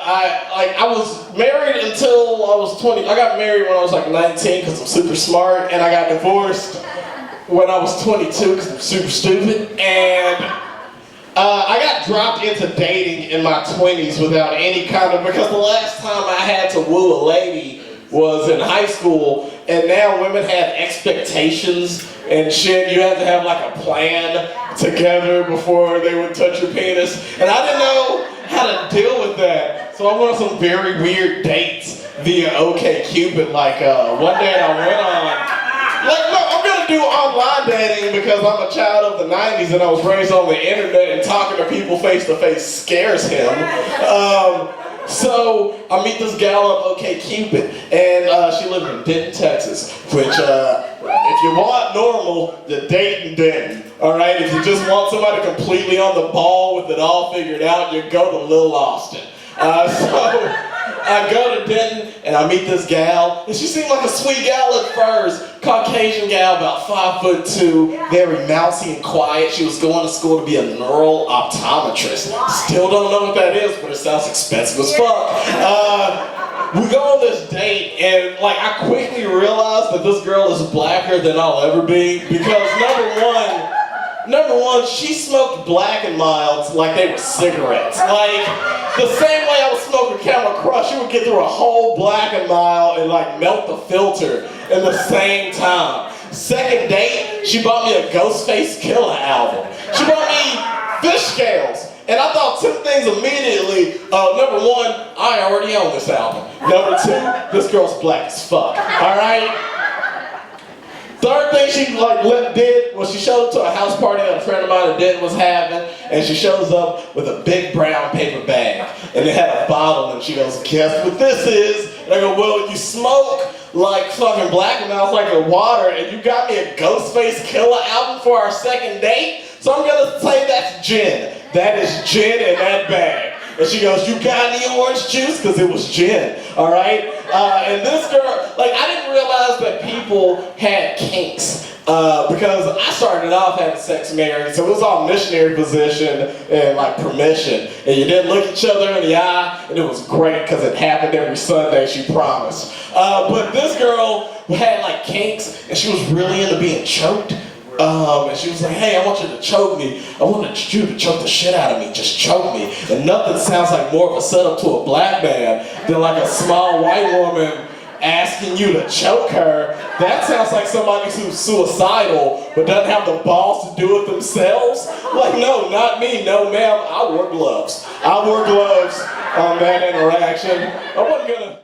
I was married until I was 20. I got married when I was like 19 because I'm super smart, and I got divorced when I was 22 because I'm super stupid, and I got dropped into dating in my 20s without any kind of, because the last time I had to woo a lady was in high school, and now women have expectations and shit. You have to have like a plan together before they would touch your penis, and I didn't know how to deal with that. So I went on some very weird dates via OkCupid. Like one day I went on, like, no, I'm gonna do online dating because I'm a child of the 90s and I was raised on the internet, and talking to people face to face scares him. So I meet this gal on OkCupid, and she lived in Denton, Texas, which if you want normal, you date in Denton, alright? If you just want somebody completely on the ball with it all figured out, you go to Lil Austin. So I go to Denton, and I meet this gal, and she seemed like a sweet gal at first. Caucasian gal, about 5'2", very mousy and quiet. She was going to school to be a neural optometrist. Still don't know what that is, but it sounds expensive as fuck. We go on this date, and like I quickly realized that this girl is blacker than I'll ever be, because number one, she smoked Black and Milds like they were cigarettes. Like, the same way I would smoke a Camel Crush, she would get through a whole Black and Mild and like melt the filter in the same time. Second date, she bought me a Ghostface Killah album. She bought me fish scales. And I thought two things immediately. Number one, I already own this album. Number two, this girl's black as fuck, alright? Third thing she did was she showed up to a house party that a friend of mine in Denton was having, and she shows up with a big brown paper bag, and it had a bottle, and she goes, "Guess what this is?" And I go, "Well, you smoke like fucking Black and Mouth like a water, and you got me a Ghostface Killah album for our second date, so I'm gonna say that's gin. That is gin in that bag." And she goes, "You got any orange juice?" Because it was gin, all right? And this girl, like, I didn't realize that people had kinks because I started off having sex married, so it was all missionary position and like permission. And you didn't look each other in the eye, and it was great because it happened every Sunday, she promised. But this girl had like kinks, and she was really into being choked. And she was like, "Hey, I want you to choke me. I want you to choke the shit out of me. Just choke me." And nothing sounds like more of a setup to a black man than like a small white woman asking you to choke her. That sounds like somebody who's suicidal but doesn't have the balls to do it themselves. Like, no, not me. No, ma'am. I wore gloves. I wore gloves on that interaction. I wasn't gonna...